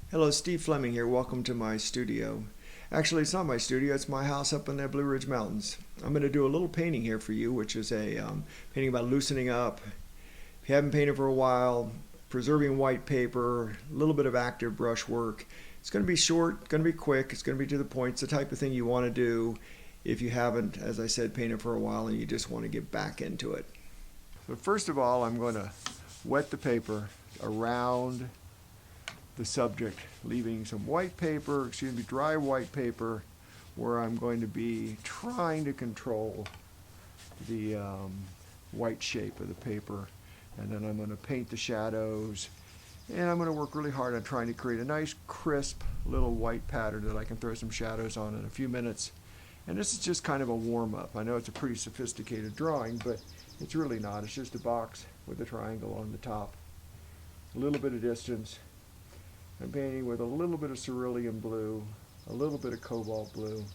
Hello, Steve Fleming here. Welcome to my studio. Actually, it's not my studio, it's my house up in the Blue Ridge Mountains. I'm going to do a little painting here for you, which is a painting about loosening up. If you haven't painted for a while, preserving white paper, a little bit of active brush work. It's going to be short, going to be quick, it's going to be to the point. It's the type of thing you want to do if you haven't, as I said, painted for a while and you just want to get back into it. So first of all, I'm going to wet the paper around the subject, leaving some dry white paper, where I'm going to be trying to control the white shape of the paper. And then I'm going to paint the shadows, and I'm going to work really hard on trying to create a nice crisp little white pattern that I can throw some shadows on in a few minutes. And this is just kind of a warm-up. I know it's a pretty sophisticated drawing, but it's really not. It's just a box with a triangle on the top, a little bit of distance. I'm painting with a little bit of cerulean blue, a little bit of cobalt blue,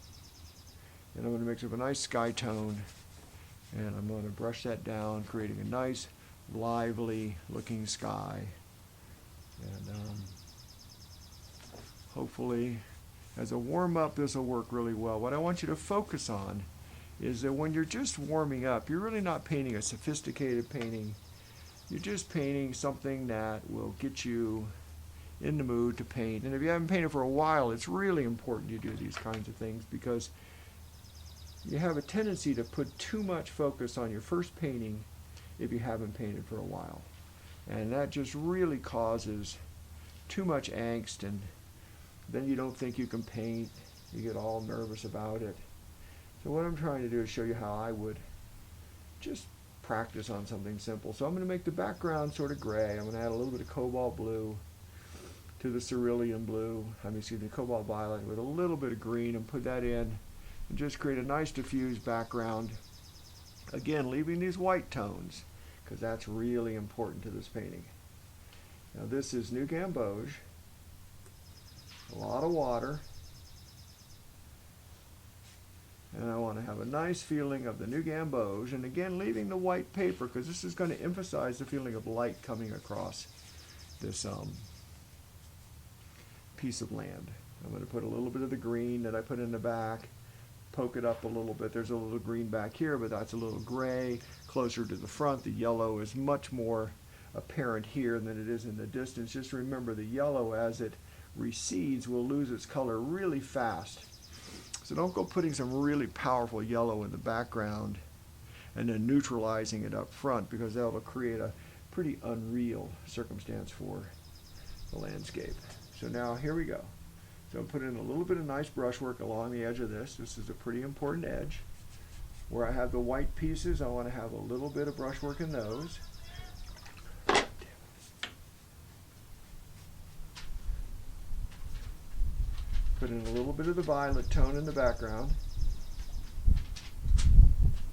and I'm going to mix up a nice sky tone, and I'm going to brush that down, creating a nice, lively looking sky. And hopefully, as a warm-up, this will work really well. What I want you to focus on is that when you're just warming up, you're really not painting a sophisticated painting. You're just painting something that will get you in the mood to paint. And if you haven't painted for a while, it's really important you do these kinds of things, because you have a tendency to put too much focus on your first painting if you haven't painted for a while. And that just really causes too much angst, and then you don't think you can paint. You get all nervous about it. So what I'm trying to do is show you how I would just practice on something simple. So I'm going to make the background sort of gray. I'm going to add a little bit of cobalt blue to the cerulean blue, cobalt violet with a little bit of green, and put that in and just create a nice diffused background. Again, leaving these white tones, because that's really important to this painting. Now this is New Gamboge, a lot of water, and I want to have a nice feeling of the New Gamboge, and again leaving the white paper, because this is going to emphasize the feeling of light coming across this piece of land. I'm going to put a little bit of the green that I put in the back, poke it up a little bit. There's a little green back here, but that's a little gray closer to the front. The yellow is much more apparent here than it is in the distance. Just remember, the yellow, as it recedes, will lose its color really fast. So don't go putting some really powerful yellow in the background and then neutralizing it up front, because that will create a pretty unreal circumstance for the landscape. So now here we go. So I'm putting a little bit of nice brushwork along the edge of this. This is a pretty important edge. Where I have the white pieces, I want to have a little bit of brushwork in those. Put in a little bit of the violet tone in the background.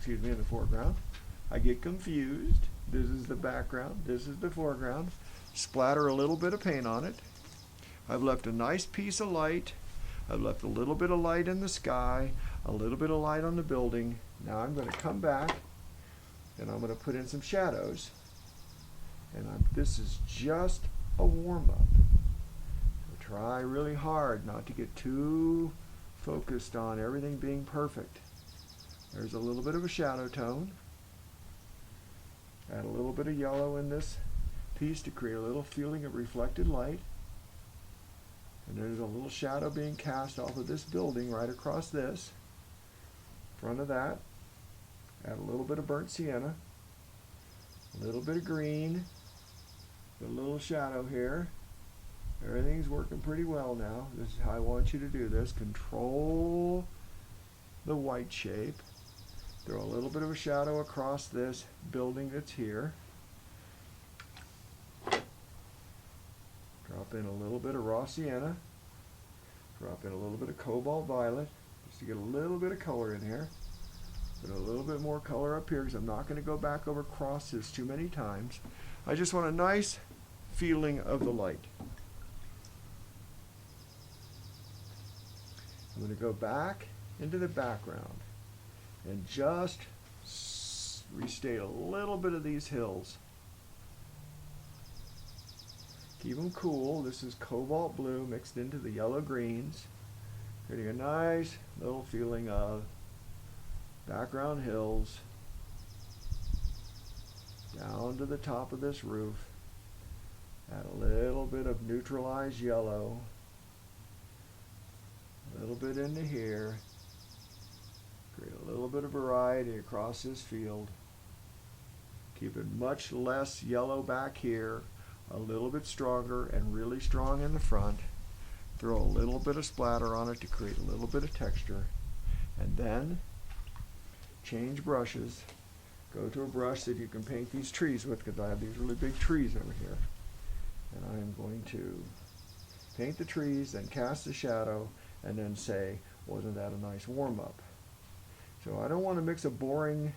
In the foreground. I get confused. This is the background, this is the foreground. Splatter a little bit of paint on it. I've left a nice piece of light. I've left a little bit of light in the sky, a little bit of light on the building. Now I'm going to come back and I'm going to put in some shadows. And this is just a warm-up. So try really hard not to get too focused on everything being perfect. There's a little bit of a shadow tone. Add a little bit of yellow in this piece to create a little feeling of reflected light. And there's a little shadow being cast off of this building right across this. In front of that, add a little bit of burnt sienna, a little bit of green, a little shadow here. Everything's working pretty well now. This is how I want you to do this. Control the white shape. Throw a little bit of a shadow across this building that's here. Drop in a little bit of raw sienna. Drop in a little bit of cobalt violet, just to get a little bit of color in here. Put a little bit more color up here, because I'm not going to go back over across this too many times. I just want a nice feeling of the light. I'm going to go back into the background and just restate a little bit of these hills. Keep them cool. This is cobalt blue mixed into the yellow greens, creating a nice little feeling of background hills down to the top of this roof. Add a little bit of neutralized yellow, a little bit into here. Create a little bit of variety across this field. Keep it much less yellow back here, a little bit stronger and really strong in the front. Throw a little bit of splatter on it to create a little bit of texture. And then change brushes. Go to a brush that you can paint these trees with, because I have these really big trees over here. And I am going to paint the trees, then cast the shadow, and then say, wasn't that a nice warm-up? So I don't want to mix a boring,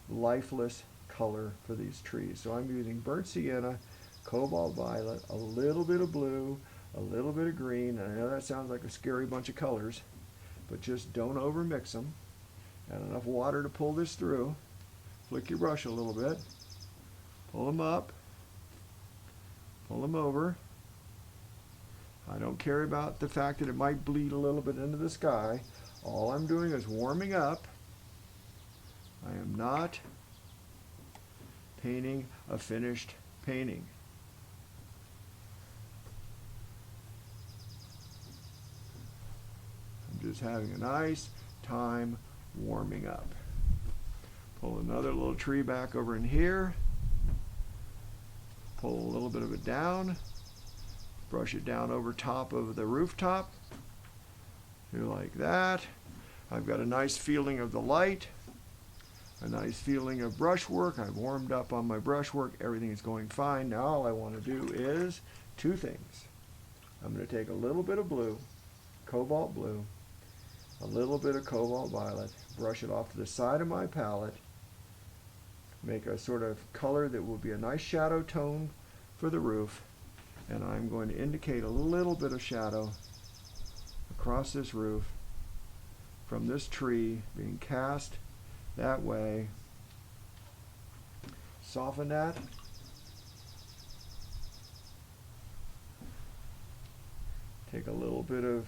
lifeless color for these trees. So I'm using burnt sienna, cobalt violet, a little bit of blue, a little bit of green, and I know that sounds like a scary bunch of colors, but just don't overmix them. Add enough water to pull this through. Flick your brush a little bit. Pull them up. Pull them over. I don't care about the fact that it might bleed a little bit into the sky. All I'm doing is warming up. I am not painting a finished painting. I'm just having a nice time warming up. Pull another little tree back over in here. Pull a little bit of it down. Brush it down over top of the rooftop. Do like that. I've got a nice feeling of the light. A nice feeling of brushwork. I've warmed up on my brushwork. Everything is going fine. Now all I want to do is two things. I'm going to take a little bit of blue, cobalt blue, a little bit of cobalt violet, brush it off to the side of my palette, make a sort of color that will be a nice shadow tone for the roof, and I'm going to indicate a little bit of shadow across this roof from this tree being cast that way. Soften that. Take a little bit of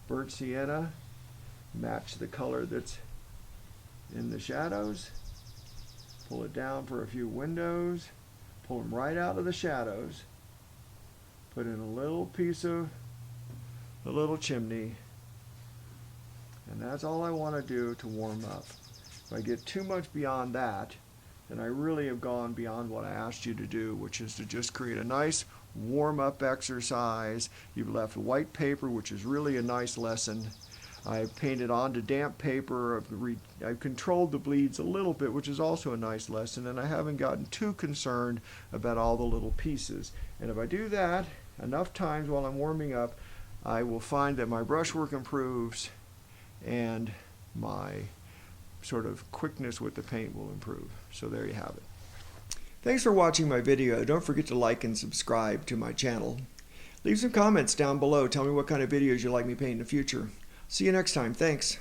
burnt sienna, match the color that's in the shadows, pull it down for a few windows, pull them right out of the shadows, put in a little piece of the little chimney, and that's all I want to do to warm up. If I get too much beyond that, then I really have gone beyond what I asked you to do, which is to just create a nice warm-up exercise. You've left white paper, which is really a nice lesson. I've painted onto damp paper. I've controlled the bleeds a little bit, which is also a nice lesson, and I haven't gotten too concerned about all the little pieces. And if I do that enough times while I'm warming up, I will find that my brushwork improves and my sort of quickness with the paint will improve. So there you have it. Thanks for watching my video. Don't forget to like and subscribe to my channel. Leave some comments down below. Tell me what kind of videos you'd like me to paint in the future. See you next time. Thanks.